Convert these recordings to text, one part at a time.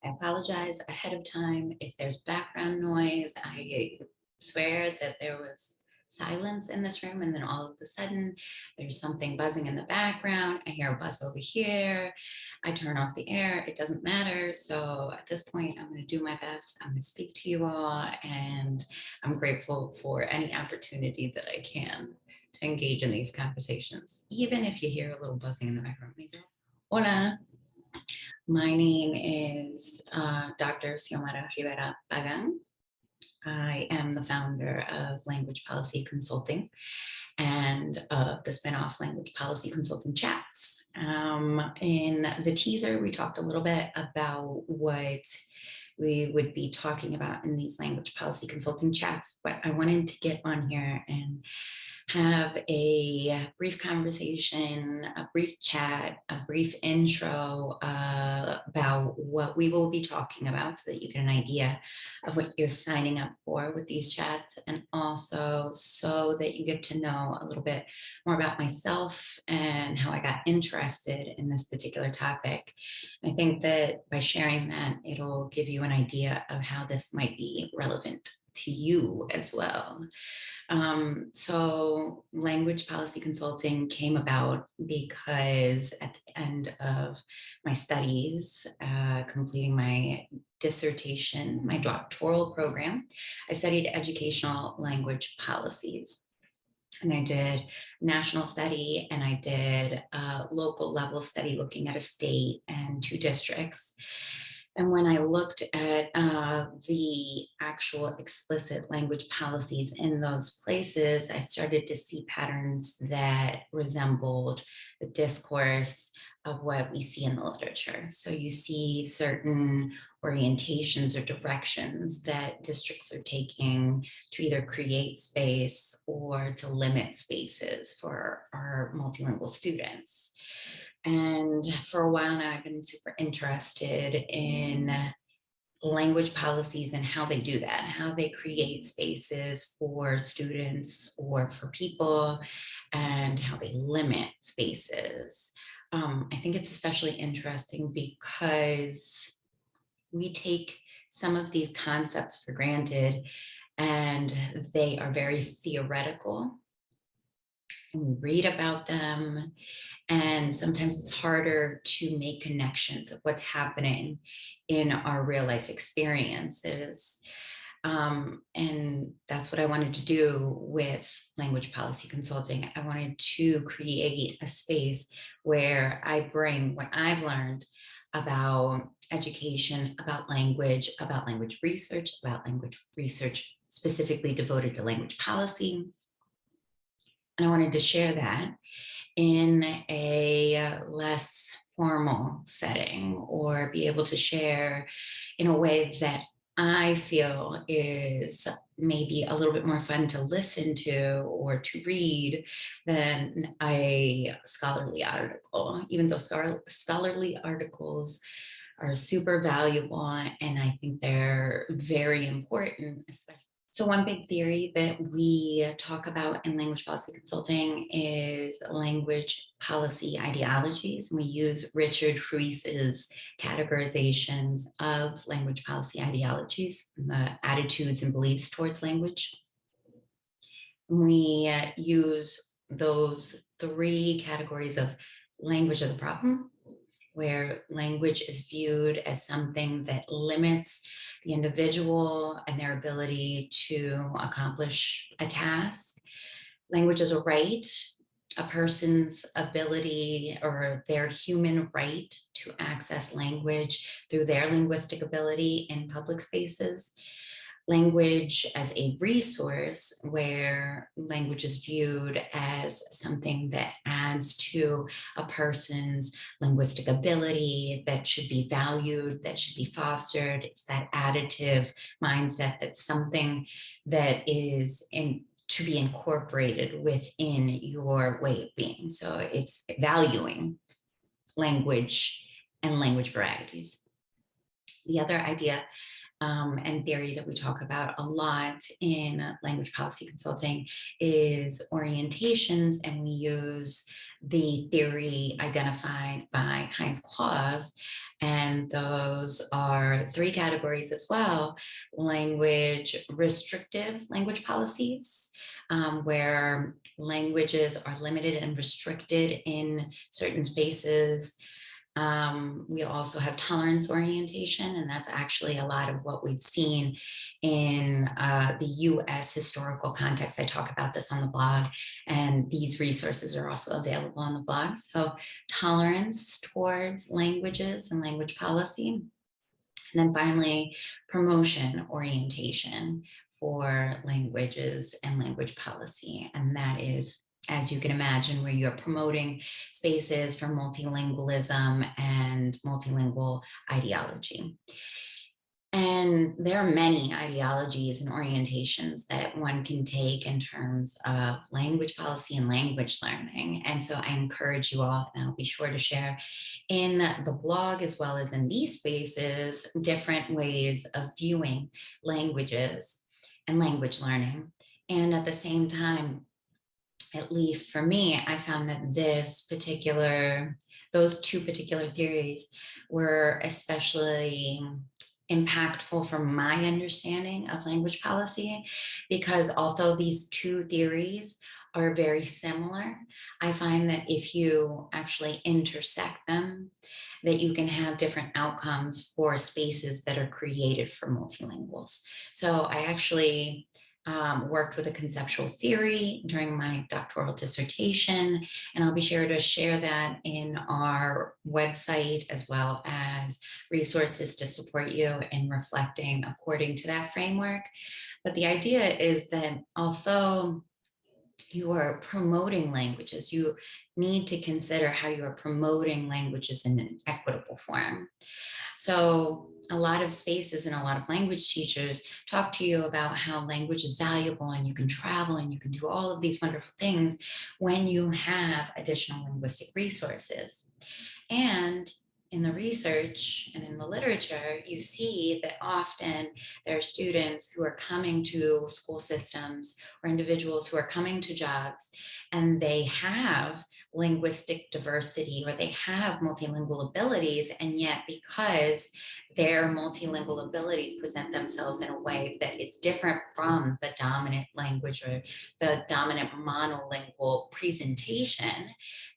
I apologize ahead of time if there's background noise. I swear that there was silence in this room, and then all of a sudden there's something buzzing in the background. I hear a buzz over here. I turn off the air. It doesn't matter. So at this point, I'm going to do my best. I'm going to speak to you all, and I'm grateful for any opportunity that I can to engage in these conversations, even if you hear a little buzzing in the background. Hola. My name is Dr. Xiomara Rivera Pagán. I am the founder of Language Policy Consulting and the spinoff Language Policy Consulting Chats. In the teaser, we talked a little bit about what we would be talking about in these language policy consulting chats, but I wanted to get on here and have a brief conversation, a brief chat, a brief intro about what we will be talking about so that you get an idea of what you're signing up for with these chats, and also so that you get to know a little bit more about myself and how I got interested in this particular topic. I think that by sharing that, it'll give you an idea of how this might be relevant to you as well. So language policy consulting came about because at the end of my studies, completing my dissertation, my doctoral program, I studied educational language policies. And I did national study and I did a local level study looking at a state and 2 districts. And when I looked at the actual explicit language policies in those places, I started to see patterns that resembled the discourse of what we see in the literature. So you see certain orientations or directions that districts are taking to either create space or to limit spaces for our multilingual students. And for a while now, I've been super interested in language policies and how they do that, how they create spaces for students or for people, and how they limit spaces. I think it's especially interesting because we take some of these concepts for granted and they are very theoretical. And we read about them, and sometimes it's harder to make connections of what's happening in our real life experiences. And that's what I wanted to do with language policy consulting. I wanted to create a space where I bring what I've learned about education, about language research specifically devoted to language policy. And I wanted to share that in a less formal setting, or be able to share in a way that I feel is maybe a little bit more fun to listen to or to read than a scholarly article, even though scholarly articles are super valuable and I think they're very important, especially. So one big theory that we talk about in language policy consulting is language policy ideologies. And we use Richard Ruiz's categorizations of language policy ideologies, the attitudes and beliefs towards language. We use those 3 categories of language as a problem, where language is viewed as something that limits the individual and their ability to accomplish a task. Language is a right, a person's ability or their human right to access language through their linguistic ability in public spaces. Language as a resource, where language is viewed as something that adds to a person's linguistic ability, that should be valued, that should be fostered. It's that additive mindset, that's something that is to be incorporated within your way of being. So it's valuing language and language varieties. The other idea and theory that we talk about a lot in language policy consulting is orientations, and we use the theory identified by Heinz Claus, and those are three categories as well: language restrictive language policies, where languages are limited and restricted in certain spaces. We also have tolerance orientation, and that's actually a lot of what we've seen in the US historical context. I talk about this on the blog, and these resources are also available on the blog. So, tolerance towards languages and language policy. And then finally, promotion orientation for languages and language policy. And that is, as you can imagine, where you're promoting spaces for multilingualism and multilingual ideology. And there are many ideologies and orientations that one can take in terms of language policy and language learning. And so I encourage you all, and I'll be sure to share in the blog as well as in these spaces, different ways of viewing languages and language learning. And at the same time, at least for me, I found that those two particular theories were especially impactful for my understanding of language policy, because although these two theories are very similar, I find that if you actually intersect them, that you can have different outcomes for spaces that are created for multilinguals. So I actually worked with a conceptual theory during my doctoral dissertation, and I'll be sure to share that in our website, as well as resources to support you in reflecting according to that framework. But the idea is that although you are promoting languages, you need to consider how you are promoting languages in an equitable form. So a lot of spaces and a lot of language teachers talk to you about how language is valuable and you can travel and you can do all of these wonderful things when you have additional linguistic resources. And in the research and in the literature, you see that often there are students who are coming to school systems or individuals who are coming to jobs, and they have linguistic diversity or they have multilingual abilities, and yet because their multilingual abilities present themselves in a way that is different from the dominant language or the dominant monolingual presentation,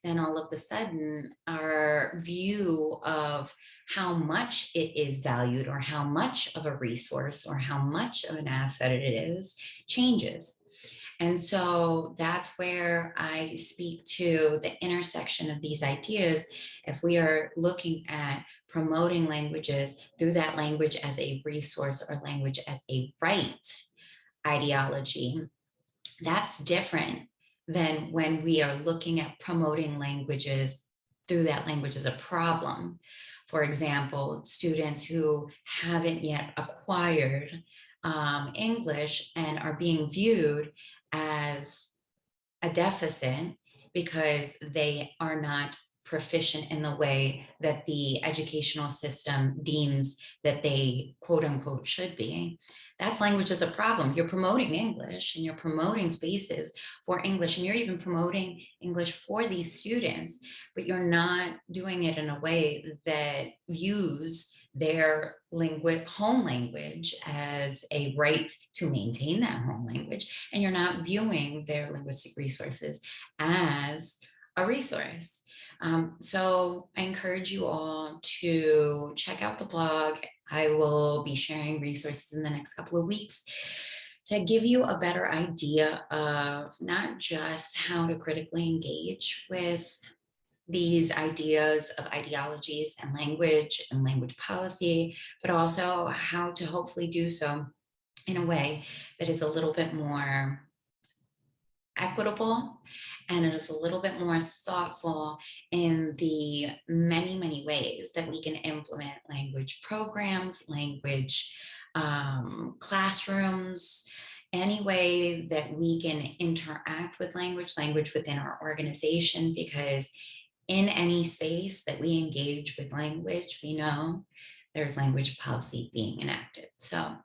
then all of a sudden our view of how much it is valued or how much of a resource or how much of an asset it is changes. And so that's where I speak to the intersection of these ideas. If we are looking at promoting languages through that language as a resource or language as a right ideology, that's different than when we are looking at promoting languages through that language as a problem. For example, students who haven't yet acquired English and are being viewed as a deficit because they are not proficient in the way that the educational system deems that they quote unquote should be. That's language as a problem. You're promoting English and you're promoting spaces for English, and you're even promoting English for these students, but you're not doing it in a way that views their home language as a right to maintain that home language, and you're not viewing their linguistic resources as a resource. So I encourage you all to check out the blog. I will be sharing resources in the next couple of weeks to give you a better idea of not just how to critically engage with these ideas of ideologies and language policy, but also how to hopefully do so in a way that is a little bit more equitable, and it is a little bit more thoughtful in the many, many ways that we can implement language programs, language classrooms, any way that we can interact with language within our organization, because in any space that we engage with language, we know there's language policy being enacted. So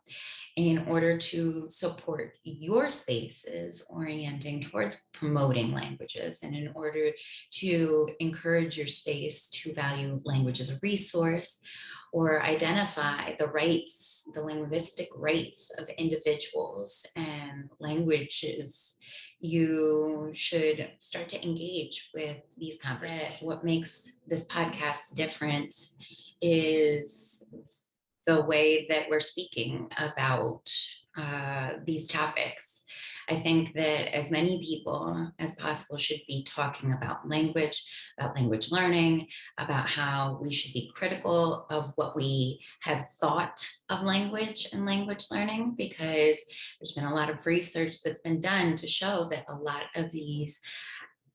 in order to support your spaces orienting towards promoting languages, and in order to encourage your space to value language as a resource or identify the rights, the linguistic rights of individuals and languages, you should start to engage with these conversations. What makes this podcast different is the way that we're speaking about these topics. I think that as many people as possible should be talking about language learning, about how we should be critical of what we have thought of language and language learning, because there's been a lot of research that's been done to show that a lot of these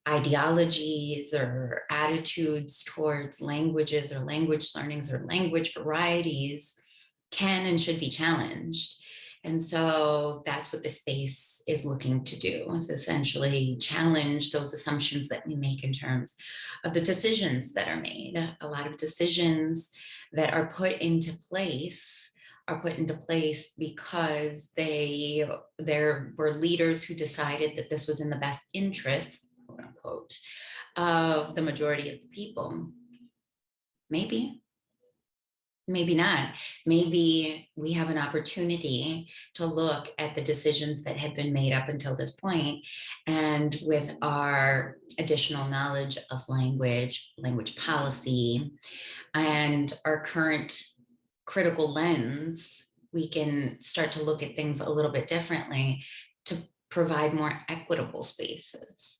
ideologies or attitudes towards languages or language learnings or language varieties can and should be challenged. And so that's what the space is looking to do, is essentially challenge those assumptions that we make in terms of the decisions that are made. A lot of decisions that are put into place because there were leaders who decided that this was in the best interest, quote unquote, of the majority of the people. Maybe not. Maybe we have an opportunity to look at the decisions that have been made up until this point, and with our additional knowledge of language policy, and our current critical lens, we can start to look at things a little bit differently to provide more equitable spaces.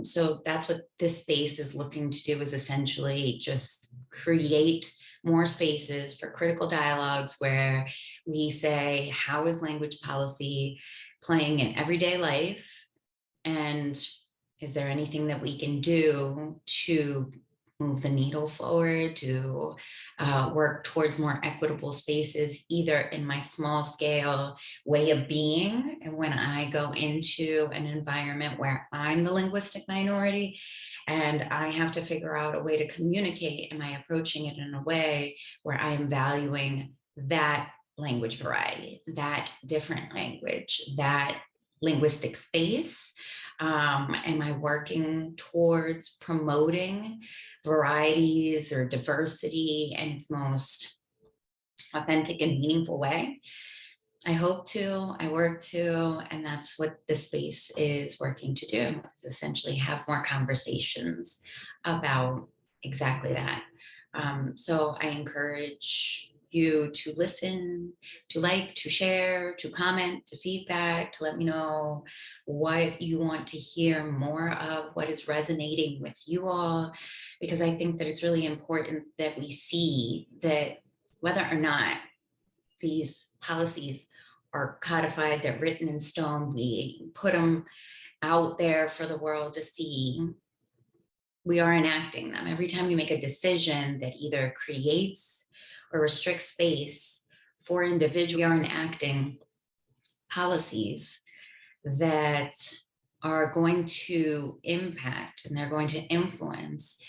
So that's what this space is looking to do, is essentially just create more spaces for critical dialogues where we say, how is language policy playing in everyday life? And is there anything that we can do to move the needle forward, to work towards more equitable spaces, either in my small scale way of being, and when I go into an environment where I'm the linguistic minority and I have to figure out a way to communicate, am I approaching it in a way where I am valuing that language variety, that different language, that linguistic space? Am I working towards promoting varieties or diversity in its most authentic and meaningful way? I hope to, I work to, and that's what this space is working to do, is essentially have more conversations about exactly that. So I encourage you to listen, to like, to share, to comment, to feedback, to let me know what you want to hear more of, what is resonating with you all, because I think that it's really important that we see that whether or not these policies are codified, they're written in stone, we put them out there for the world to see, we are enacting them. Every time we make a decision that either creates or restricts space for individuals, we are enacting policies that are going to impact and they're going to influence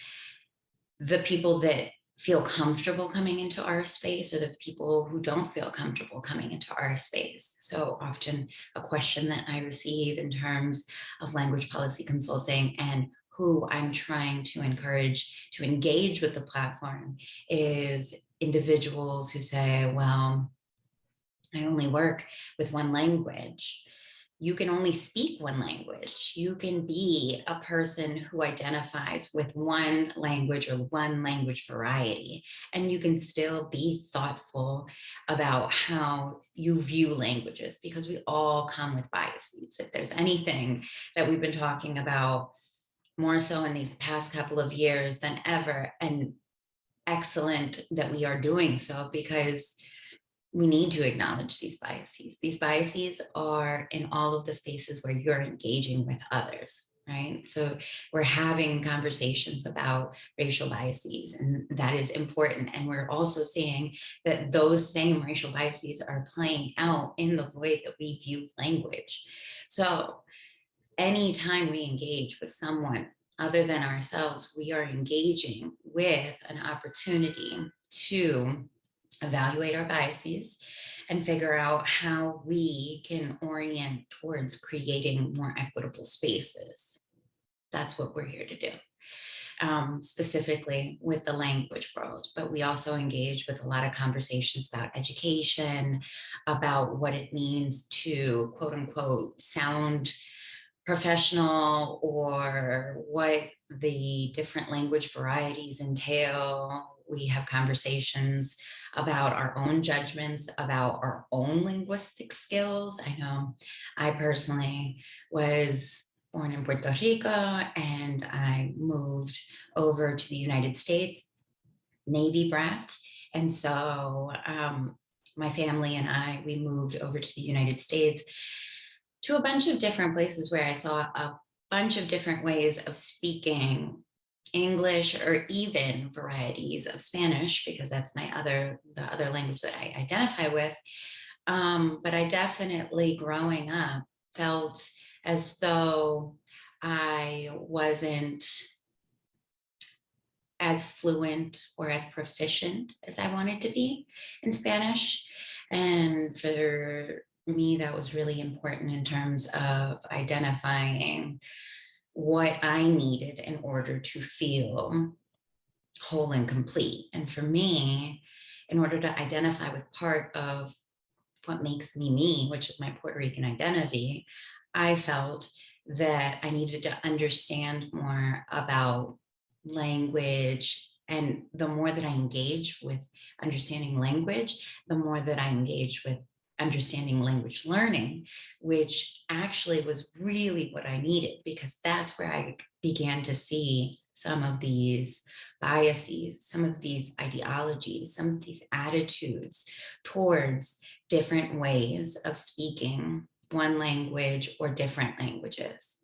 the people that feel comfortable coming into our space, or the people who don't feel comfortable coming into our space. So often a question that I receive in terms of language policy consulting and who I'm trying to encourage to engage with the platform is individuals who say, well, I only work with one language. You can only speak one language. You can be a person who identifies with one language or one language variety, and you can still be thoughtful about how you view languages, because we all come with biases. If there's anything that we've been talking about more so in these past couple of years than ever, and excellent that we are doing so, because we need to acknowledge these biases. These biases are in all of the spaces where you're engaging with others, right? So we're having conversations about racial biases, and that is important. And we're also seeing that those same racial biases are playing out in the way that we view language. So anytime we engage with someone other than ourselves, we are engaging with an opportunity to evaluate our biases, and figure out how we can orient towards creating more equitable spaces. That's what we're here to do. Specifically with the language world, but we also engage with a lot of conversations about education, about what it means to quote unquote sound professional, or what the different language varieties entail. We have conversations about our own judgments, about our own linguistic skills. I know I personally was born in Puerto Rico and I moved over to the United States, Navy brat. And so my family and we moved over to the United States to a bunch of different places where I saw a bunch of different ways of speaking English, or even varieties of Spanish, because that's the other language that I identify with. But I definitely, growing up, felt as though I wasn't as fluent or as proficient as I wanted to be in Spanish. And for me, that was really important in terms of identifying what I needed in order to feel whole and complete. And for me, in order to identify with part of what makes me me, which is my Puerto Rican identity, I felt that I needed to understand more about language. And the more that I engage with understanding language, the more that I engage with understanding language learning, which actually was really what I needed, because that's where I began to see some of these biases, some of these ideologies, some of these attitudes towards different ways of speaking one language or different languages.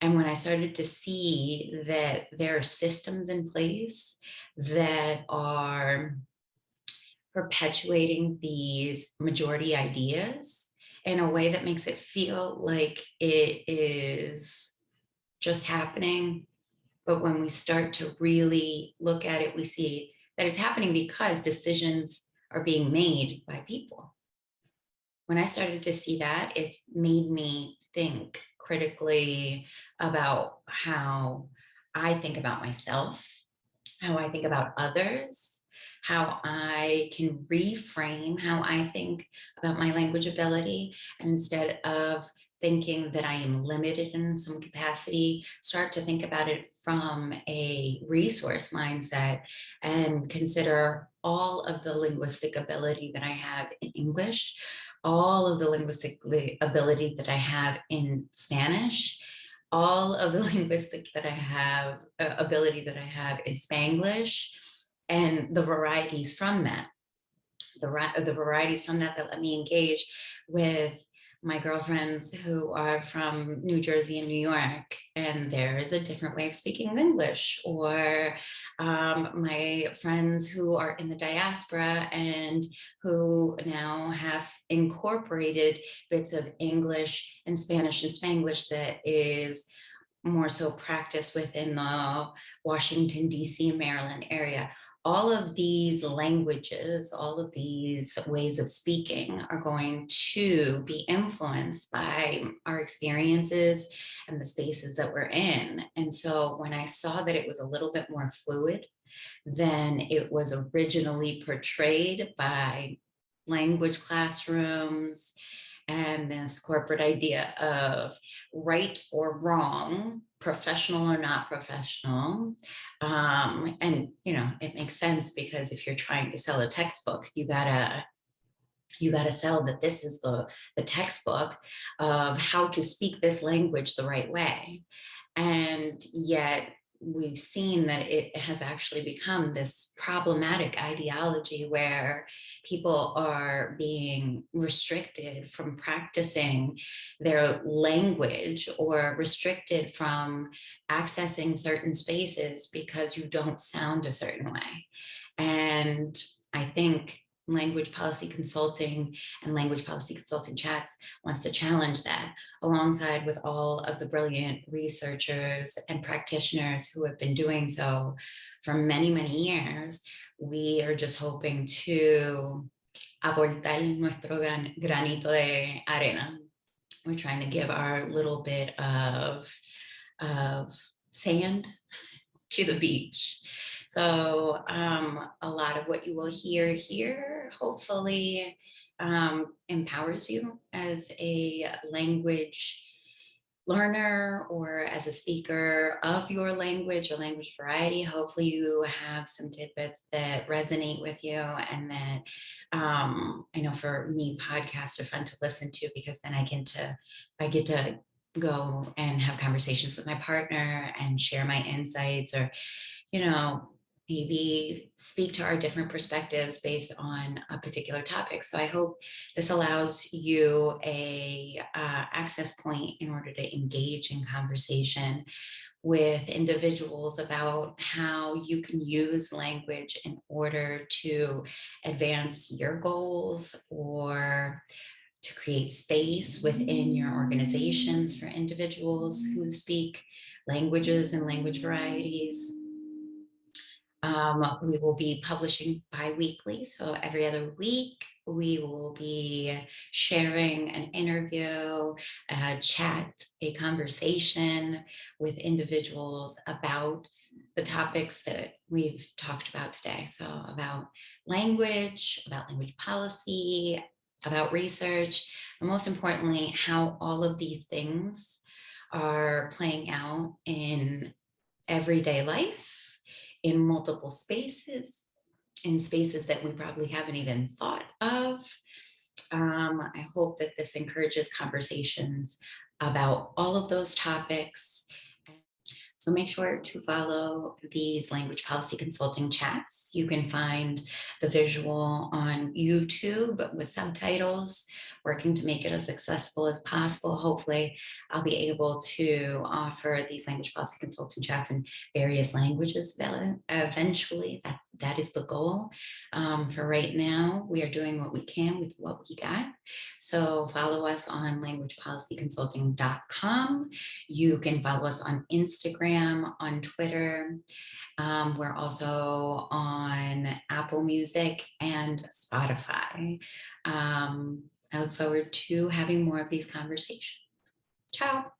And when I started to see that there are systems in place that are perpetuating these majority ideas in a way that makes it feel like it is just happening. But when we start to really look at it, we see that it's happening because decisions are being made by people. When I started to see that, it made me think critically about how I think about myself, how I think about others, how I can reframe how I think about my language ability. And instead of thinking that I am limited in some capacity, start to think about it from a resource mindset and consider all of the linguistic ability that I have in English, all of the linguistic ability that I have in Spanish, all of the linguistic that I have, ability that I have in Spanglish, and the varieties from that, the varieties from that that let me engage with my girlfriends who are from New Jersey and New York, and there is a different way of speaking English, or my friends who are in the diaspora and who now have incorporated bits of English and Spanish and Spanglish that is more so practiced within the Washington, D.C., Maryland area. All of these languages, all of these ways of speaking are going to be influenced by our experiences and the spaces that we're in. And so when I saw that it was a little bit more fluid than it was originally portrayed by language classrooms and this corporate idea of right or wrong, professional or not professional. And it makes sense, because if you're trying to sell a textbook, you gotta sell that this is the textbook of how to speak this language the right way. And yet we've seen that it has actually become this problematic ideology where people are being restricted from practicing their language, or restricted from accessing certain spaces because you don't sound a certain way. And I think Language Policy Consulting and Language Policy Consulting Chats wants to challenge that, alongside with all of the brilliant researchers and practitioners who have been doing so for many, many years. We are just hoping to aportar nuestro granito de arena. We're trying to give our little bit of sand to the beach. So a lot of what you will hear here hopefully empowers you as a language learner or as a speaker of your language or language variety. Hopefully you have some tidbits that resonate with you, and that I know for me, podcasts are fun to listen to because then I get to go and have conversations with my partner and share my insights, or maybe speak to our different perspectives based on a particular topic. So I hope this allows you a access point in order to engage in conversation with individuals about how you can use language in order to advance your goals, or to create space within your organizations for individuals who speak languages and language varieties. We will be publishing bi-weekly, so every other week we will be sharing an interview, a chat, a conversation with individuals about the topics that we've talked about today. So about language policy, about research, and most importantly, how all of these things are playing out in everyday life, in multiple spaces, in spaces that we probably haven't even thought of. I hope that this encourages conversations about all of those topics. So make sure to follow these language policy consulting chats. You can find the visual on YouTube with subtitles, working to make it as accessible as possible. Hopefully, I'll be able to offer these language policy consulting chats in various languages eventually. That is the goal. For right now, we are doing what we can with what we got. So follow us on languagepolicyconsulting.com. You can follow us on Instagram, on Twitter. We're also on Apple Music and Spotify. I look forward to having more of these conversations. Ciao.